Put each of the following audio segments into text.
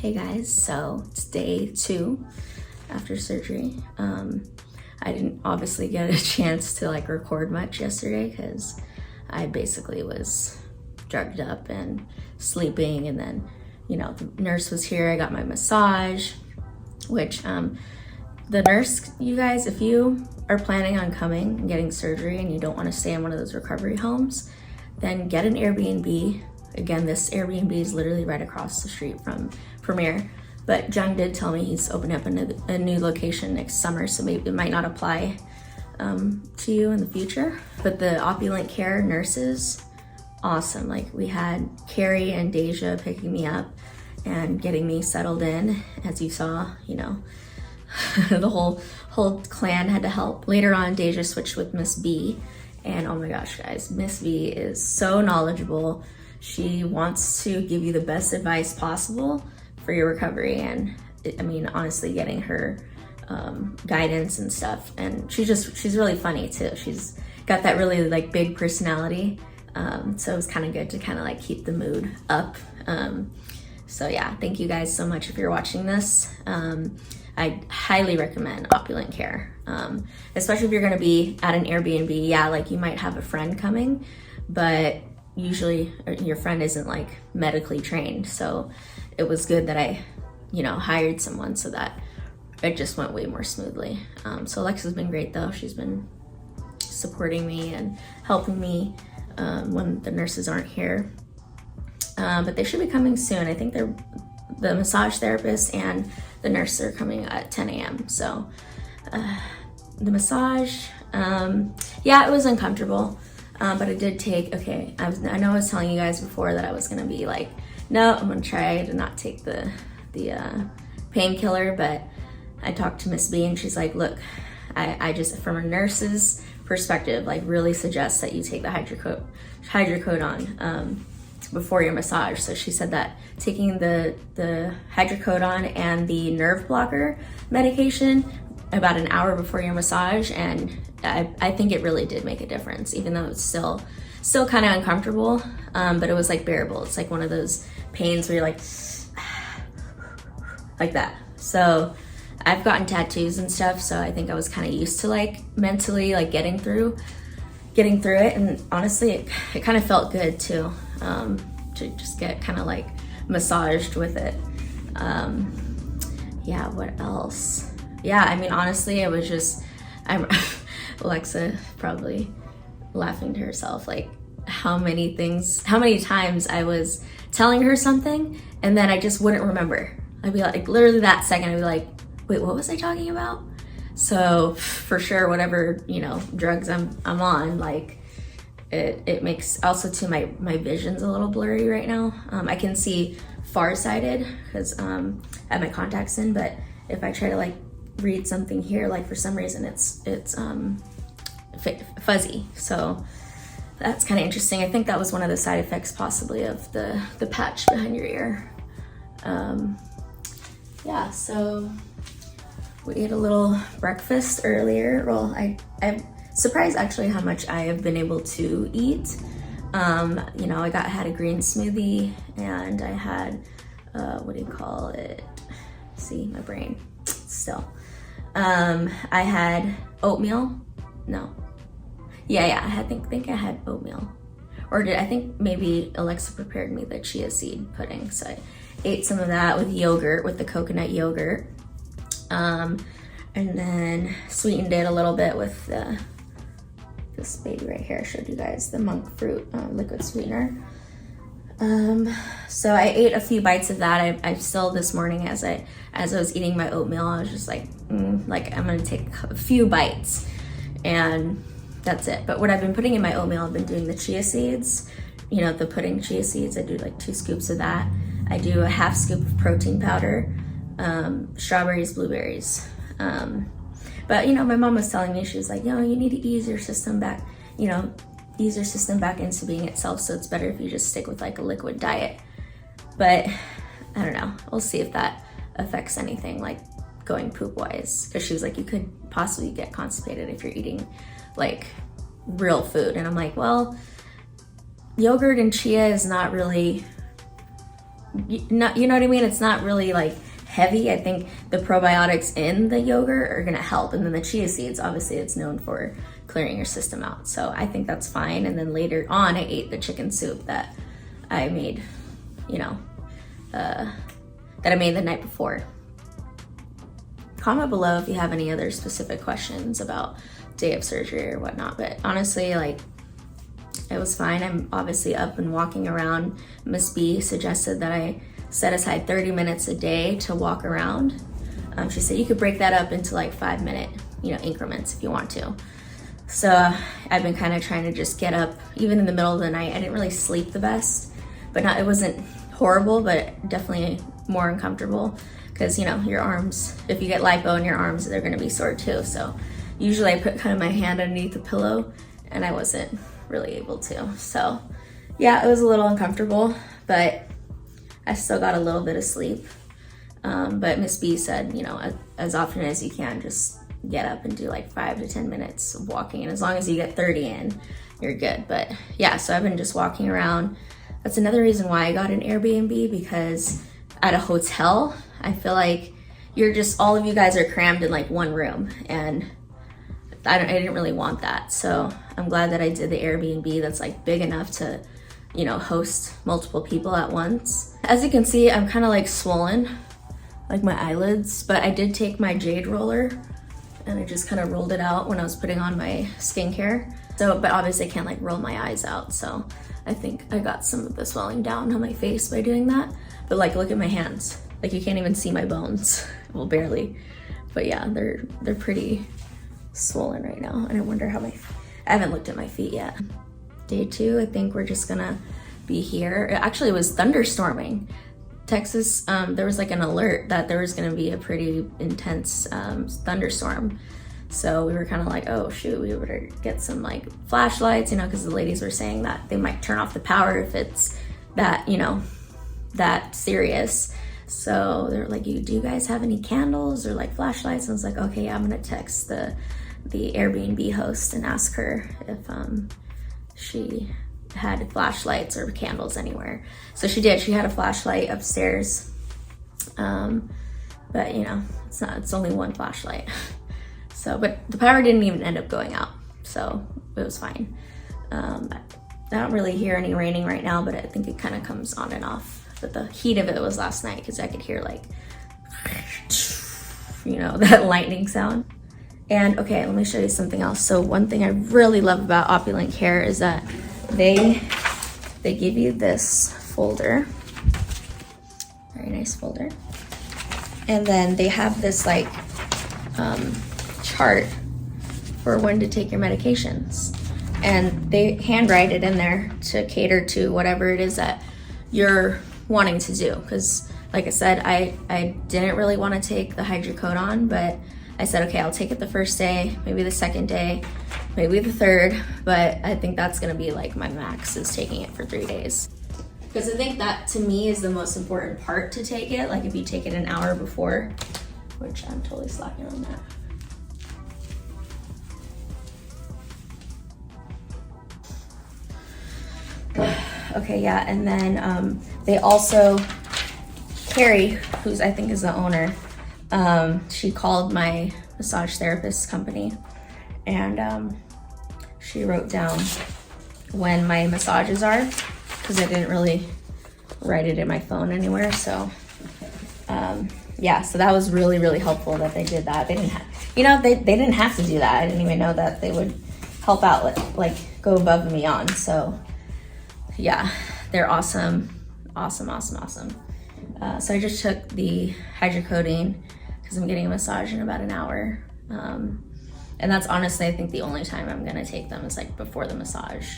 Hey guys, so it's day 2 after surgery. I didn't obviously get a chance to like record much yesterday because I basically was drugged up and sleeping, and then the nurse was here. I got my massage, which the nurse, you guys, if you are planning on coming and getting surgery and you don't want to stay in one of those recovery homes, then get an Airbnb. Again, this Airbnb is literally right across the street from Premier, but Jung did tell me he's opening up a new location next summer, so maybe it might not apply to you in the future. But the opulent care nurses, awesome. Like, we had Carrie and Deja picking me up and getting me settled in. As you saw, the whole clan had to help. Later on, Deja switched with Miss B, and oh my gosh, guys, Miss B is so knowledgeable. She wants to give you the best advice possible for your recovery, and honestly, getting her guidance and stuff. And she's really funny too. She's got that really like big personality, so it was kind of good to kind of like keep the mood up. So yeah, thank you guys so much if you're watching this. I highly recommend Opulent Care, especially if you're going to be at an Airbnb. Yeah, like you might have a friend coming, but usually your friend isn't like medically trained. So it was good that I, hired someone so that it just went way more smoothly. So Alexa's been great though. She's been supporting me and helping me when the nurses aren't here. But they should be coming soon. I think the massage therapist and the nurse are coming at 10 a.m. So the massage, yeah, it was uncomfortable. But it did take, I know I was telling you guys before that I was gonna be like, no, I'm gonna try to not take the painkiller, but I talked to Miss B and she's like, look, I just, from a nurse's perspective, like really suggest that you take the hydrocodone before your massage. So she said that taking the hydrocodone and the nerve blocker medication about an hour before your massage, and I think it really did make a difference, even though it's still kind of uncomfortable, but it was like bearable. It's like one of those pains where you're like that. So I've gotten tattoos and stuff, so I think I was kind of used to like mentally like getting through it, and honestly it kind of felt good too, to just get kind of like massaged with it. Yeah, what else? Yeah, honestly, it was just, Alexa probably laughing to herself, like how many times I was telling her something and then I just wouldn't remember. I'd be like, literally that second, I'd be like, wait, what was I talking about? So for sure, whatever, drugs I'm on, like it makes, also too, my vision's a little blurry right now. I can see farsighted because I have my contacts in, but if I try to like read something here, like for some reason it's fuzzy. So that's kind of interesting. I think that was one of the side effects possibly of the patch behind your ear. Yeah, so we ate a little breakfast earlier. Well, I'm surprised actually how much I have been able to eat. I had a green smoothie, and I had what do you call it? See, my brain still. I had oatmeal. No. Yeah, I think I had oatmeal. Or I think maybe Alexa prepared me the chia seed pudding. So I ate some of that with yogurt, with the coconut yogurt. And then sweetened it a little bit with this baby right here. I showed you guys the monk fruit liquid sweetener. So I ate a few bites of that. I still, this morning as I was eating my oatmeal, I was just like, I'm gonna take a few bites and that's it. But what I've been putting in my oatmeal, I've been doing the chia seeds, the pudding chia seeds. I do like 2 scoops of that. I do a half scoop of protein powder, strawberries, blueberries. But my mom was telling me, she was like, you need to ease your system back, into being itself. So it's better if you just stick with like a liquid diet. But I don't know. We'll see if that affects anything, like going poop wise. Because she was like, you could possibly get constipated if you're eating like real food. And I'm like, well, yogurt and chia is not really you know what I mean? It's not really like heavy. I think the probiotics in the yogurt are gonna help. And then the chia seeds, obviously it's known for clearing your system out. So I think that's fine. And then later on, I ate the chicken soup that I made, that I made the night before. Comment below if you have any other specific questions about day of surgery or whatnot. But honestly, like, it was fine. I'm obviously up and walking around. Miss B suggested that I set aside 30 minutes a day to walk around. She said you could break that up into like 5-minute, increments if you want to. So I've been kind of trying to just get up, even in the middle of the night. I didn't really sleep the best, but it wasn't horrible, but definitely more uncomfortable because, your arms, if you get lipo in your arms, they're gonna be sore too. So usually I put kind of my hand underneath the pillow and I wasn't really able to. So yeah, it was a little uncomfortable, but I still got a little bit of sleep. But Miss B said, as often as you can, just get up and do like 5 to 10 minutes of walking. And as long as you get 30 in, you're good. But yeah, so I've been just walking around. That's another reason why I got an Airbnb, because at a hotel, I feel like all of you guys are crammed in like one room, and I didn't really want that. So I'm glad that I did the Airbnb that's like big enough to, host multiple people at once. As you can see, I'm kind of like swollen, like my eyelids, but I did take my jade roller and I just kind of rolled it out when I was putting on my skincare. So, but obviously I can't like roll my eyes out. So I think I got some of the swelling down on my face by doing that. But like, look at my hands. Like you can't even see my bones. Well, barely. But yeah, they're pretty swollen right now. And I wonder how I haven't looked at my feet yet. Day 2, I think we're just gonna be here. It was thunderstorming. Texas, there was like an alert that there was gonna be a pretty intense thunderstorm. So we were kind of like, oh shoot, we better get some like flashlights, because the ladies were saying that they might turn off the power if it's that, that serious. So they're like, do you guys have any candles or like flashlights? And I was like, okay, yeah, I'm gonna text the Airbnb host and ask her if she had flashlights or candles anywhere. So she did. She had a flashlight upstairs, but it's only one flashlight. So, but the power didn't even end up going out, so it was fine. I don't really hear any raining right now, but I think it kind of comes on and off. But the heat of it was last night because I could hear like, that lightning sound. And okay, let me show you something else. So one thing I really love about Opulent Care is that they give you this folder, very nice folder. And then they have this like chart for when to take your medications. And they handwrite it in there to cater to whatever it is that you're wanting to do. Because like I said, I didn't really want to take the hydrocodone, but I said, okay, I'll take it the first day, maybe the second day, maybe the third, but I think that's gonna be like my max, is taking it for 3 days. Because I think that to me is the most important part to take it. Like if you take it an hour before, which I'm totally slacking on that. Okay, yeah, and then they also, Carrie, who's I think is the owner, she called my massage therapist company and she wrote down when my massages are, because I didn't really write it in my phone anywhere. So yeah, so that was really, really helpful that they did that. They didn't have, they didn't have to do that. I didn't even know that they would help out, like go above and beyond. So yeah, they're awesome. Awesome. So I just took the hydrocodone because I'm getting a massage in about an hour. And that's honestly, I think the only time I'm gonna take them is like before the massage.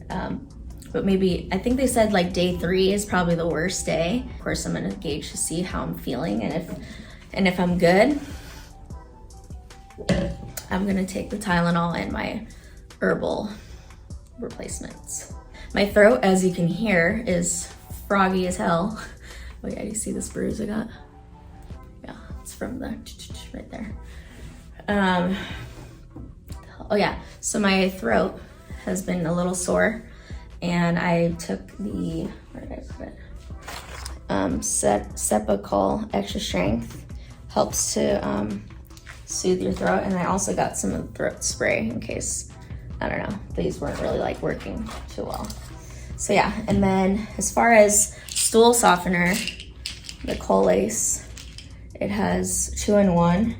But maybe, I think they said like day 3 is probably the worst day. Of course, I'm gonna gauge to see how I'm feeling, and if I'm good, I'm gonna take the Tylenol and my herbal replacements. My throat, as you can hear, is froggy as hell. Oh yeah, do you see this bruise I got? Yeah, it's from the right there. Oh yeah, so my throat has been a little sore, and I took the, where did I put it? Cepacol Extra Strength helps to soothe your throat, and I also got some throat spray in case, I don't know, these weren't really like working too well. So yeah, and then as far as stool softener, the Colace, it has 2-in-1.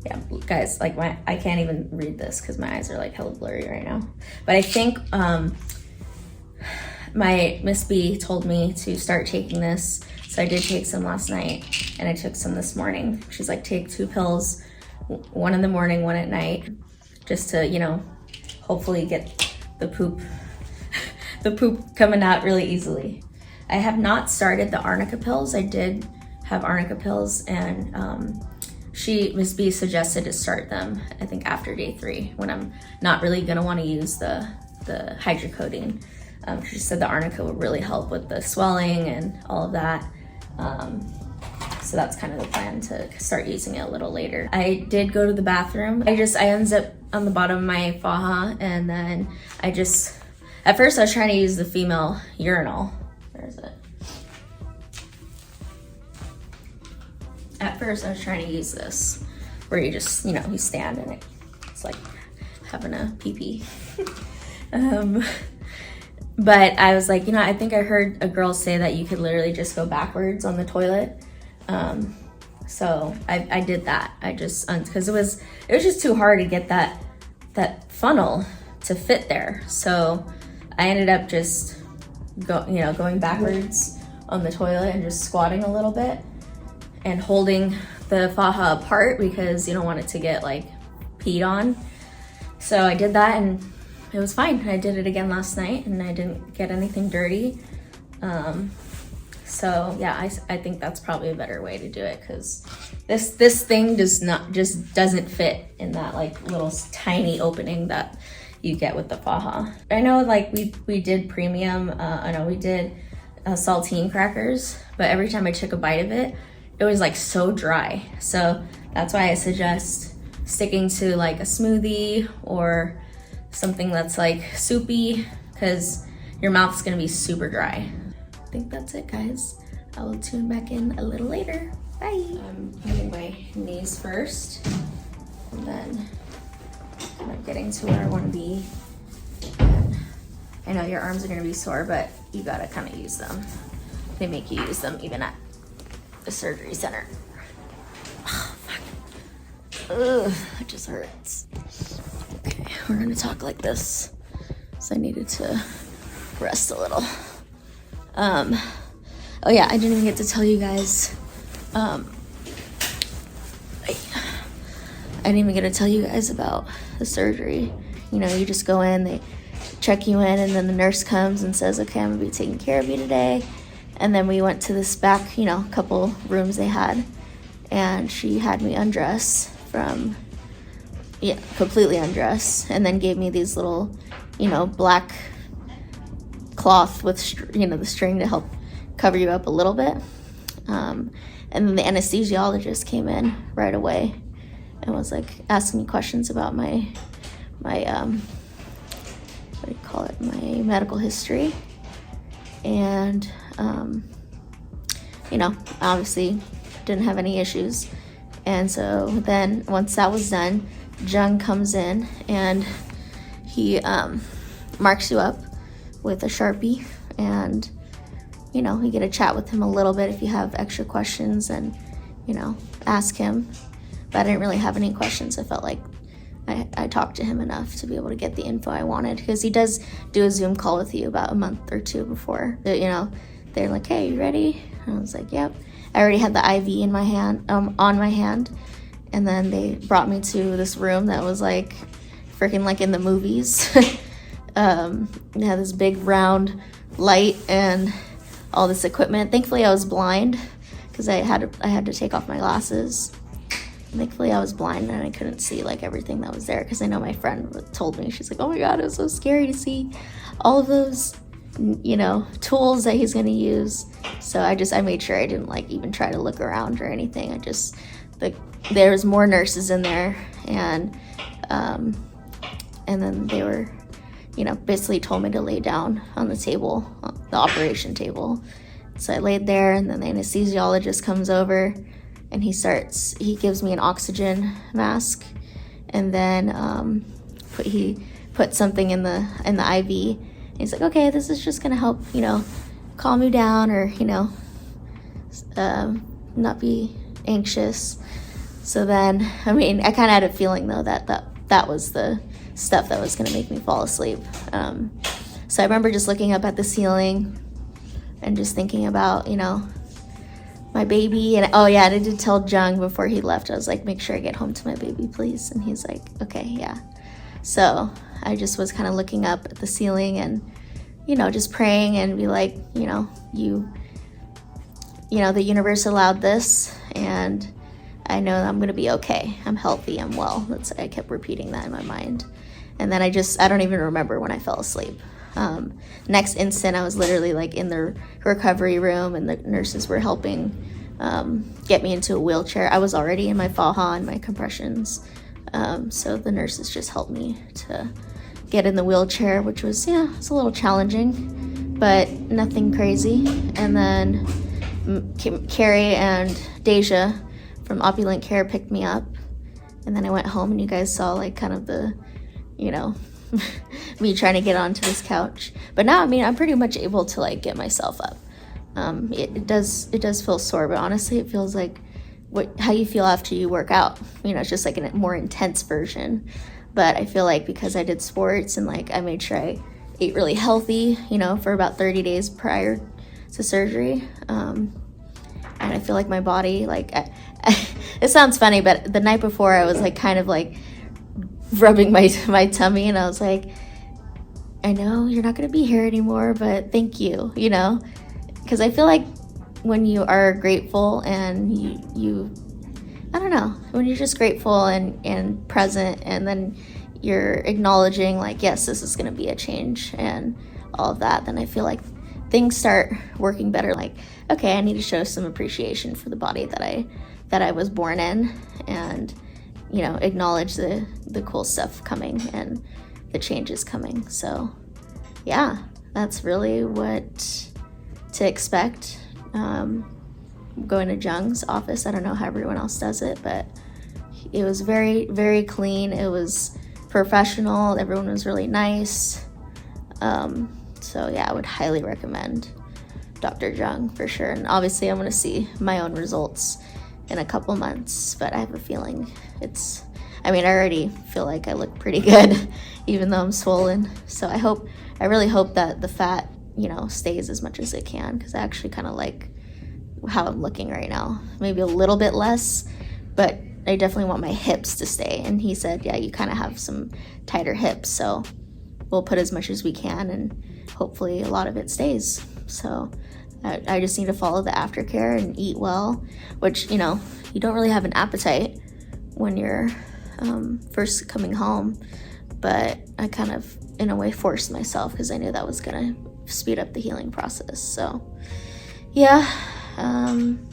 Yeah, guys, like I can't even read this because my eyes are like hella blurry right now. But I think my Miss B told me to start taking this. So I did take some last night and I took some this morning. She's like, take 2 pills, 1 in the morning, 1 at night, just to, you know, hopefully get the poop coming out really easily. I have not started the arnica pills. I did have arnica pills, and Miss B suggested to start them, I think after day 3, when I'm not really gonna wanna use the hydrocodone. She said the arnica would really help with the swelling and all of that. So that's kind of the plan, to start using it a little later. I did go to the bathroom. I unzipped on the bottom of my faja, and then at first I was trying to use the female urinal. Where is it? At first I was trying to use this, where you just, you know, you stand and it's like having a pee-pee. But I was like, you know, I think I heard a girl say that you could literally just go backwards on the toilet. So I did that. Because it was just too hard to get that funnel to fit there. So I ended up just going backwards on the toilet and just squatting a little bit and holding the faja apart because you don't want it to get like peed on. So I did that and it was fine. I did it again last night and I didn't get anything dirty. So yeah, I think that's probably a better way to do it, because this thing doesn't fit in that like little tiny opening that you get with the faja. I know like we did premium, we did saltine crackers, but every time I took a bite of it, it was like so dry. So that's why I suggest sticking to like a smoothie or something that's like soupy, because your mouth's gonna be super dry. I think that's it, guys. I will tune back in a little later. Bye. I'm moving my knees first, and then kind of getting to where I want to be. And I know your arms are gonna be sore, but you gotta kind of use them. They make you use them even at the surgery center. Oh, fuck. Ugh, it just hurts. Okay, we're gonna talk like this, so I needed to rest a little. Oh yeah, I didn't even get to tell you guys, I didn't even get to tell you guys about the surgery. You know, you just go in, they check you in, and then the nurse comes and says, okay, I'm gonna be taking care of you today. And then we went to this back, couple rooms they had, and she had me undress completely undress, and then gave me these little, black cloth with, the string to help cover you up a little bit. And then the anesthesiologist came in right away and was like asking me questions about my what do you call it, my medical history. And, obviously didn't have any issues. And so then once that was done, Jung comes in and he marks you up with a Sharpie, and you get a chat with him a little bit if you have extra questions, and ask him. But I didn't really have any questions. I felt like I talked to him enough to be able to get the info I wanted, because he does do a Zoom call with you about a month or two before. They're like, hey, you ready? And I was like, yep. I already had the IV in my hand, on my hand, and then they brought me to this room that was like freaking like in the movies. They had this big round light and all this equipment. Thankfully, I was blind because I had to take off my glasses. Thankfully, I was blind and I couldn't see like everything that was there, because I know my friend told me, she's like, oh my god, it was so scary to see all of those tools that he's gonna use. So I made sure I didn't like even try to look around or anything. There was more nurses in there, and then they were basically told me to lay down on the table, the operation table, So I laid there, and then the anesthesiologist comes over, and he gives me an oxygen mask, and then he put something in the IV. And he's like, okay, this is just gonna help, you know, calm you down, or, you know, not be anxious. So then, I mean, I kind of had a feeling though that was the stuff that was gonna make me fall asleep. So I remember just looking up at the ceiling and just thinking about, you know, my baby. And oh yeah, I did tell Jung before he left, I was like, make sure I get home to my baby, please. And he's like, okay, yeah. So I just was kind of looking up at the ceiling and, you know, just praying and be like, you know, the universe allowed this, and I know I'm gonna be okay. I'm healthy, I'm well. I kept repeating that in my mind. And then I don't even remember when I fell asleep. Next instant, I was literally like in the recovery room, and the nurses were helping get me into a wheelchair. I was already in my faja and my compressions. So the nurses just helped me to get in the wheelchair, which was, it's a little challenging, but nothing crazy. And then Carrie and Deja from Opulent Care picked me up, and then I went home, and you guys saw like kind of the, you know, me trying to get onto this couch. But now, I mean, I'm pretty much able to like get myself up. It does feel sore, but honestly, it feels like how you feel after you work out. You know, it's just like a more intense version. But I feel like because I did sports and like I made sure I ate really healthy, you know, for about 30 days prior to surgery. And I feel like my body, like, it sounds funny, but the night before I was like kind of like rubbing my tummy, and I was like, I know you're not going to be here anymore, but thank you, you know, because I feel like when you are grateful and you I don't know, when you're just grateful and present, and then you're acknowledging like, yes, this is going to be a change and all of that, then I feel like things start working better. Like, okay, I need to show some appreciation for the body that I was born in, and, you know, acknowledge the cool stuff coming and the changes coming. So yeah, that's really what to expect. Going to Jung's office, I don't know how everyone else does it, but it was very, very clean. It was professional. Everyone was really nice. So yeah, I would highly recommend Dr. Jung for sure. And obviously I'm going to see my own results in a couple months, but I have a feeling I already feel like I look pretty good, even though I'm swollen. So I really hope that the fat, you know, stays as much as it can, because I actually kind of like how I'm looking right now. Maybe a little bit less, but I definitely want my hips to stay. And he said, yeah, you kind of have some tighter hips, so we'll put as much as we can, and hopefully a lot of it stays. So I just need to follow the aftercare and eat well, which, you know, you don't really have an appetite when you're first coming home, but I kind of, in a way, forced myself because I knew that was gonna speed up the healing process. So yeah, I'm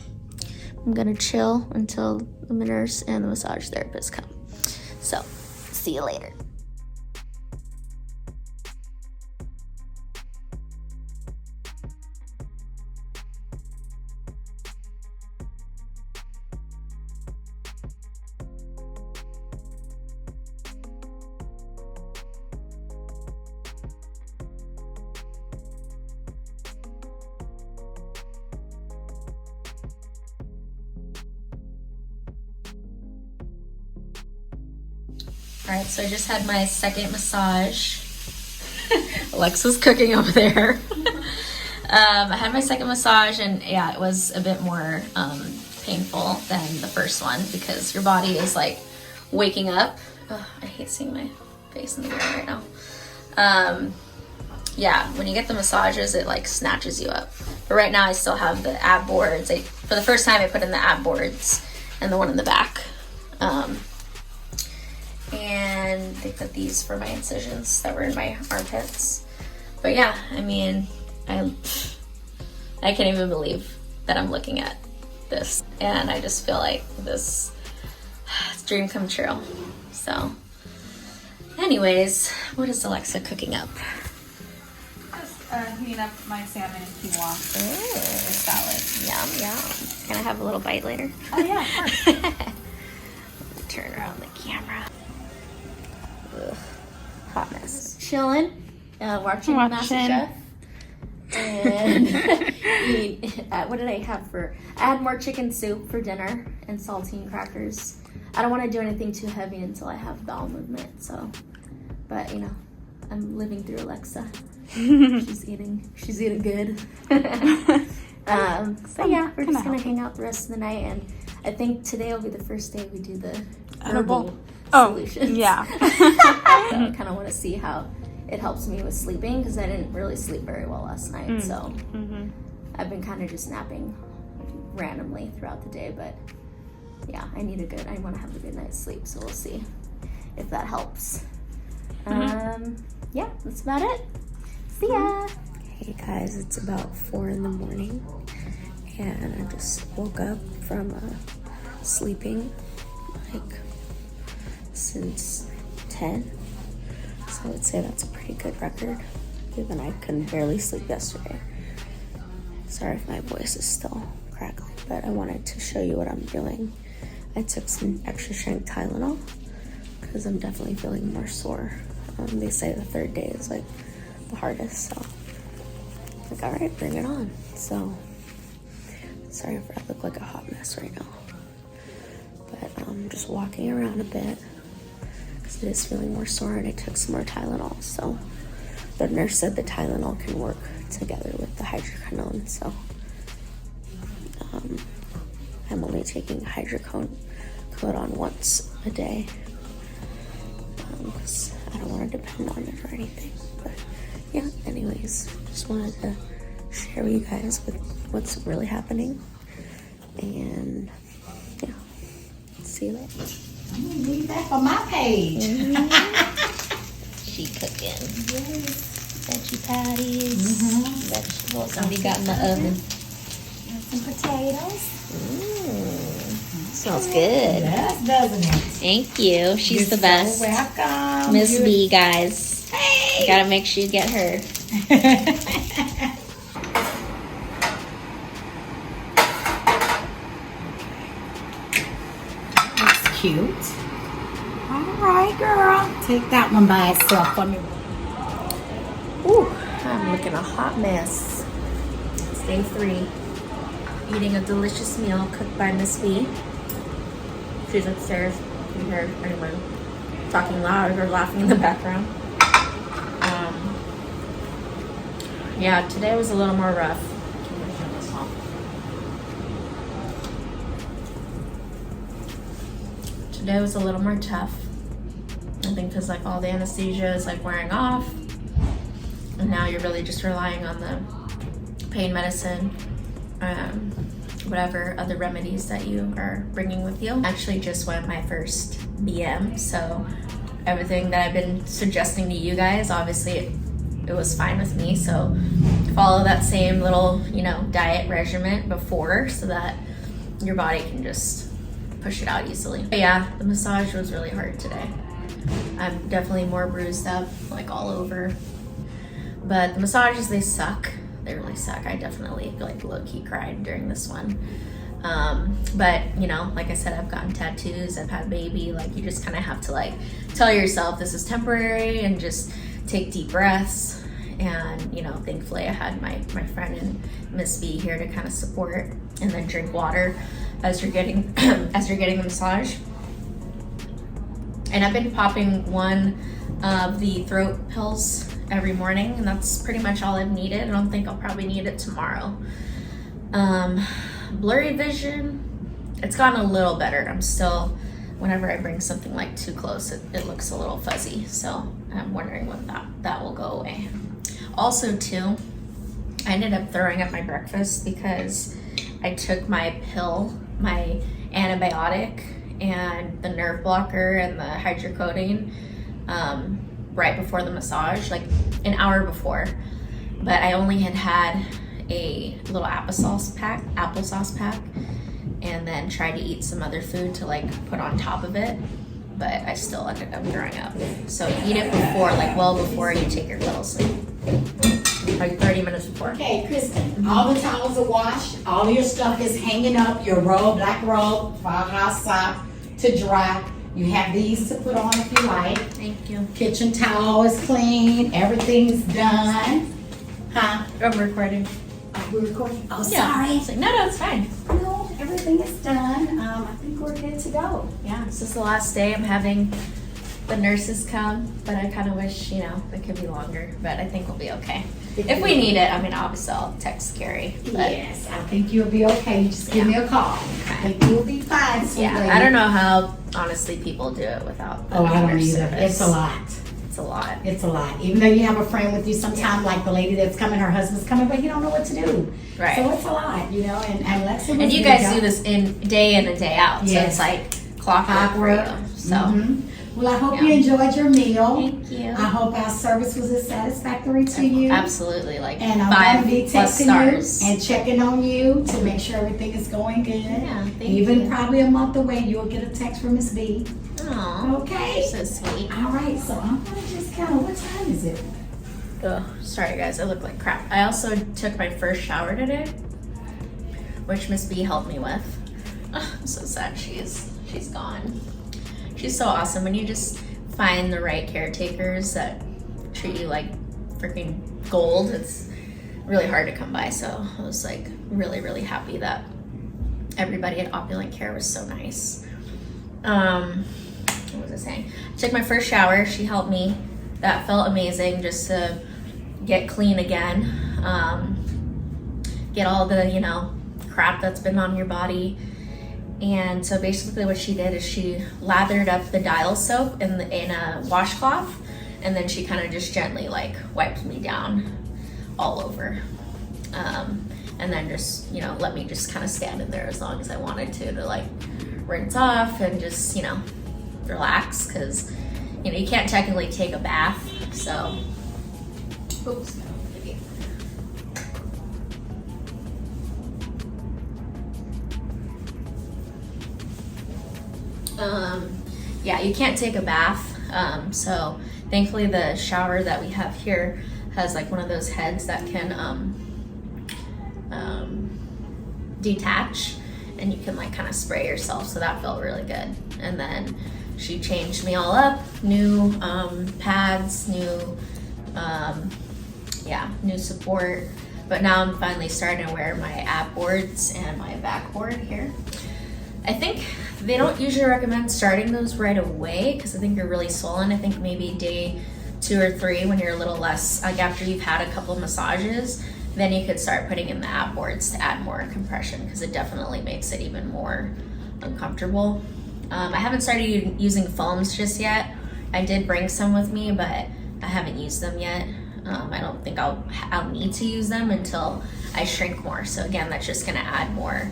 gonna chill until the nurse and the massage therapist come. So see you later. All right, so I just had my second massage. Alexa's cooking over there. I had my second massage, and yeah, it was a bit more painful than the first one because your body is like waking up. Oh, I hate seeing my face in the mirror right now. Yeah, when you get the massages, it like snatches you up. But right now I still have the ab boards. For the first time I put in the ab boards and the one in the back. And they put these for my incisions that were in my armpits. But yeah, I mean, I can't even believe that I'm looking at this, and I just feel like this dream come true. So anyways, what is Alexa cooking up? heating up my salmon and quinoa for salad. Yum, yum. Can I have a little bite later? Oh yeah, of course. Turn around the camera. Ugh. Hot mess. Chilling, watching MasterChef. And what did I have for? I had more chicken soup for dinner and saltine crackers. I don't want to do anything too heavy until I have bowel movement. So, but you know, I'm living through Alexa. She's eating good. So yeah, we're just gonna hang out the rest of the night, and I think today will be the first day we do the herbal solutions. Yeah. So I kind of want to see how it helps me with sleeping, because I didn't really sleep very well last night. So I've been kind of just napping randomly throughout the day, but yeah, I want to have a good night's sleep, so we'll see if that helps. Yeah, that's about it. See ya. Hey guys, it's about 4 in the morning, and I just woke up from sleeping like since 10. So I would say that's a pretty good record, given I couldn't barely sleep yesterday. Sorry if my voice is still crackling, but I wanted to show you what I'm doing. I took some extra strength Tylenol because I'm definitely feeling more sore. They say the 3rd day is like the hardest, so I'm like, all right, bring it on. So sorry if I look like a hot mess right now, but I'm just walking around a bit. It is feeling more sore, and I took some more Tylenol. So the nurse said the Tylenol can work together with the hydroquinone. So I'm only taking hydroquinone on once a day because I don't want to depend on it or anything. But yeah, anyways, just wanted to share with you guys with what's really happening, and yeah, see you later. Leave that for my page. She cooking. Yes. Veggie patties. Vegetables. What we got in the oven? Some potatoes. Smells good. Yes, doesn't it? Thank you. She's the best. So welcome. Miss B, guys. Hey. Gotta make sure you get her. Cute. All right, girl. Take that one by itself for me. Ooh, I'm looking a hot mess. It's day 3. Eating a delicious meal cooked by Miss B. She's upstairs. You can hear anyone talking loud or laughing in the background. Yeah, today was a little more rough. Today was a little more tough. I think because like all the anesthesia is like wearing off, and now you're really just relying on the pain medicine, whatever other remedies that you are bringing with you. I actually just went my first BM, so everything that I've been suggesting to you guys, obviously it was fine with me. So follow that same little, diet regimen before, so that your body can just push it out easily. But yeah, the massage was really hard today. I'm definitely more bruised up, like all over. But the massages, they suck. They really suck. I definitely like low-key cried during this one. But like I said, I've gotten tattoos, I've had a baby. Like, you just kind of have to like tell yourself this is temporary and just take deep breaths. And thankfully I had my friend and Miss B here to kind of support, and then drink water as you're getting the massage. And I've been popping one of the throat pills every morning, and that's pretty much all I've needed. I don't think I'll probably need it tomorrow. Blurry vision, it's gotten a little better. I'm still, whenever I bring something like too close, it looks a little fuzzy. So I'm wondering when that will go away. Also too, I ended up throwing up my breakfast because I took my pill, my antibiotic, and the nerve blocker and the hydrocodone right before the massage, like an hour before. But I only had a little applesauce pack, and then tried to eat some other food to like put on top of it. But I still ended up throwing up. So eat it before, like well before you take your little sleep. like 30 minutes before. Okay, Kristen, all the towels are washed, all your stuff is hanging up, your robe, black robe, firehouse sock to dry. You have these to put on if you like. Thank you. Kitchen towel is clean, everything's done. Huh? I'm recording. Are we recording? Oh, Yeah. sorry. It's like, no, it's fine. No, everything is done. I think we're good to go. Yeah, this is the last day. I'm having the nurses come, but I kind of wish, you know, it could be longer, but I think we'll be okay. If we need it, I mean, obviously I'll text Carrie. But Yes, I think you'll be okay. You just give me a call. I think you'll be fine, sweet yeah, lady. I don't know how, honestly, people do it without the Oh, I don't nurse either. service. It's a lot. It's a lot. It's a lot. Even though you have a friend with you sometimes, like the lady that's coming, her husband's coming, but you don't know what to do. Right. So it's a lot, you know, and Lexa was And you good, guys y'all. do this in day in and day out, so Yes. it's like clockwork for you. So, Mhm. Well, I hope Yeah. you enjoyed your meal. thank you. I hope our service was as satisfactory to you. Absolutely, like And I'm going to be 5+ texting stars. you and checking on you to make sure everything is going good. Yeah, thank Even you. probably a month away, you'll get a text from Miss B. Aw, Okay. so sweet. All right, so I'm going to just kind of, what time is it? Ugh, sorry guys, I look like crap. I also took my first shower today, which Miss B helped me with. Ugh, I'm so sad she's gone. She's so awesome. When you just find the right caretakers that treat you like freaking gold, it's really hard to come by. So I was like really, really happy that everybody at Opulent Care was so nice. What was I saying? I took my first shower. She helped me. That felt amazing, just to get clean again. Get all the, you know, crap that's been on your body. And so basically what she did is she lathered up the dial soap in a washcloth, and then she kind of just gently like wiped me down all over. And then just, you know, let me just kind of stand in there as long as I wanted to like rinse off and just, you know, relax, because, you know, you can't technically take a bath. So, oops. Yeah, you can't take a bath. So thankfully the shower that we have here has like one of those heads that can detach, and you can like kind of spray yourself. So that felt really good. And then she changed me all up, new pads, new support. But now I'm finally starting to wear my ab boards and my back board here. I think they don't usually recommend starting those right away because I think you're really swollen. I think maybe day 2 or 3 when you're a little less, like after you've had a couple massages, then you could start putting in the ab boards to add more compression, because it definitely makes it even more uncomfortable. I haven't started using foams just yet. I did bring some with me, but I haven't used them yet. I don't think I'll need to use them until I shrink more. So again, that's just gonna add more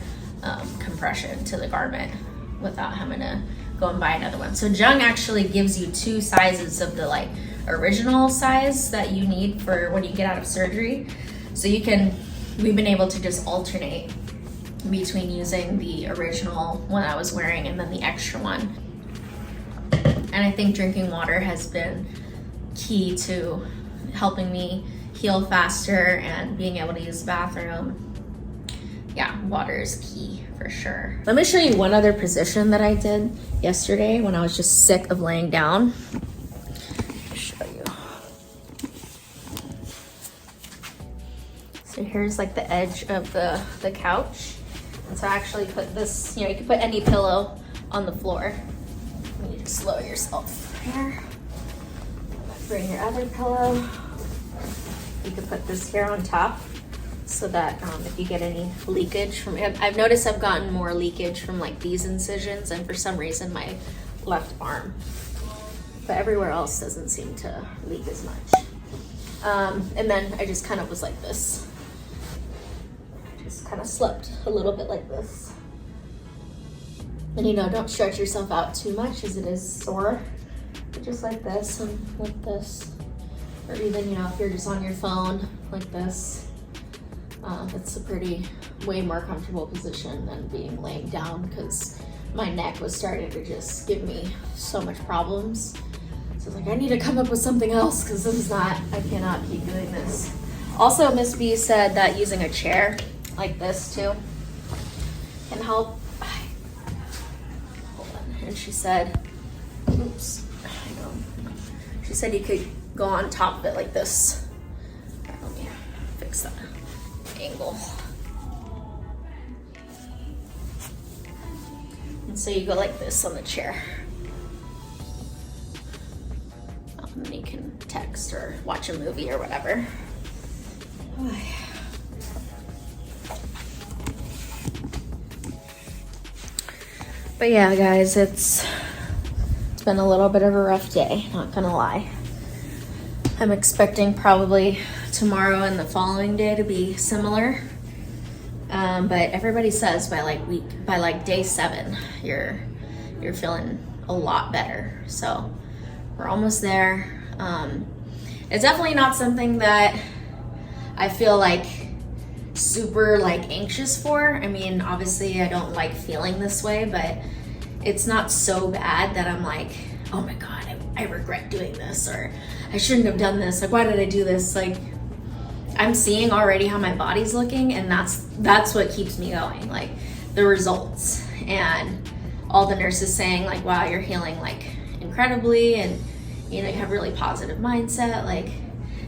compression to the garment without having to go and buy another one. So Jung actually gives you 2 sizes of the like original size that you need for when you get out of surgery. So we've been able to just alternate between using the original one I was wearing and then the extra one. And I think drinking water has been key to helping me heal faster and being able to use the bathroom. Yeah, water is key for sure. Let me show you one other position that I did yesterday when I was just sick of laying down. Show you. So here's like the edge of the couch. And so I actually put this, you know, you can put any pillow on the floor. And you just lower yourself here. Bring your other pillow. You can put this here on top, so that if you get any leakage from it, I've noticed I've gotten more leakage from like these incisions, and for some reason my left arm, but everywhere else doesn't seem to leak as much. And then I just kind of was like this, just kind of slept a little bit like this. And you know, don't stretch yourself out too much as it is sore, but just like this and like this. Or even, you know, if you're just on your phone like this, it's a way more comfortable position than being laying down, because my neck was starting to just give me so much problems. So So I was like, I need to come up with something else because this is not, I cannot keep doing this. Also, Miss B said that using a chair like this too can help. Hold on. And she said, oops, hang on. She said you could go on top of it like this. Let me fix that angle. And so you go like this on the chair. And then you can text or watch a movie or whatever. But yeah, guys, it's been a little bit of a rough day, not gonna lie. I'm expecting probably tomorrow and the following day to be similar. But everybody says by like day 7, you're feeling a lot better. So we're almost there. It's definitely not something that I feel like super like anxious for. I mean, obviously I don't like feeling this way, but it's not so bad that I'm like, oh my God, I regret doing this, or I shouldn't have done this. Like, why did I do this? Like, I'm seeing already how my body's looking, and that's what keeps me going. Like the results and all the nurses saying like, wow, you're healing like incredibly, and you know, you have really positive mindset. Like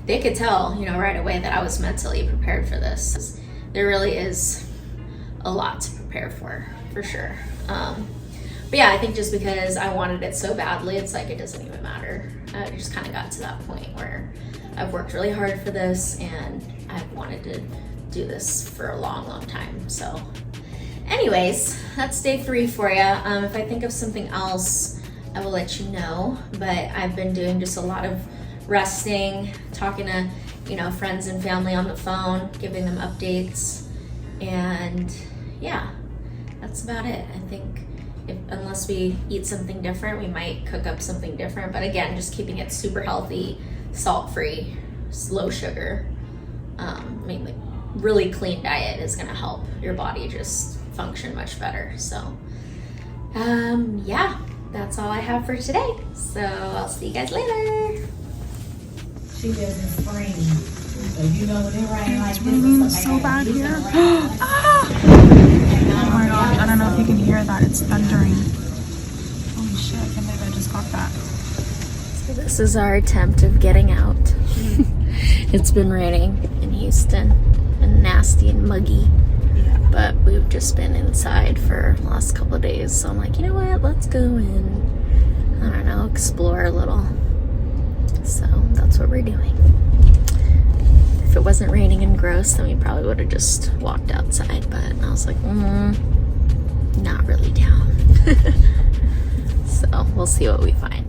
they could tell, you know, right away that I was mentally prepared for this. There really is a lot to prepare for sure. But yeah, I think just because I wanted it so badly, it's like it doesn't even matter. I just kind of got to that point where I've worked really hard for this, and I've wanted to do this for a long time. So anyways, that's day 3 for you. If I think of something else, I will let you know. But I've been doing just a lot of resting, talking to, you know, friends and family on the phone, giving them updates, and yeah, that's about it. I think unless we eat something different, we might cook up something different. But again, just keeping it super healthy, salt-free, low sugar. I mean, like really clean diet is gonna help your body just function much better. So yeah, that's all I have for today. So I'll see you guys later. She lives in spring. So you know when it rains like It's this, raining it's so like bad you here. can Oh my gosh, I don't know if you can hear that. It's thundering. Holy shit, I can't believe I just got that. So this is our attempt of getting out. It's been raining in Houston and nasty and muggy. Yeah. But we've just been inside for the last couple of days. So I'm like, you know what? Let's go and, I don't know, explore a little. So that's what we're doing. If it wasn't raining and gross, then we probably would have just walked outside. But I was like, not really down. So we'll see what we find.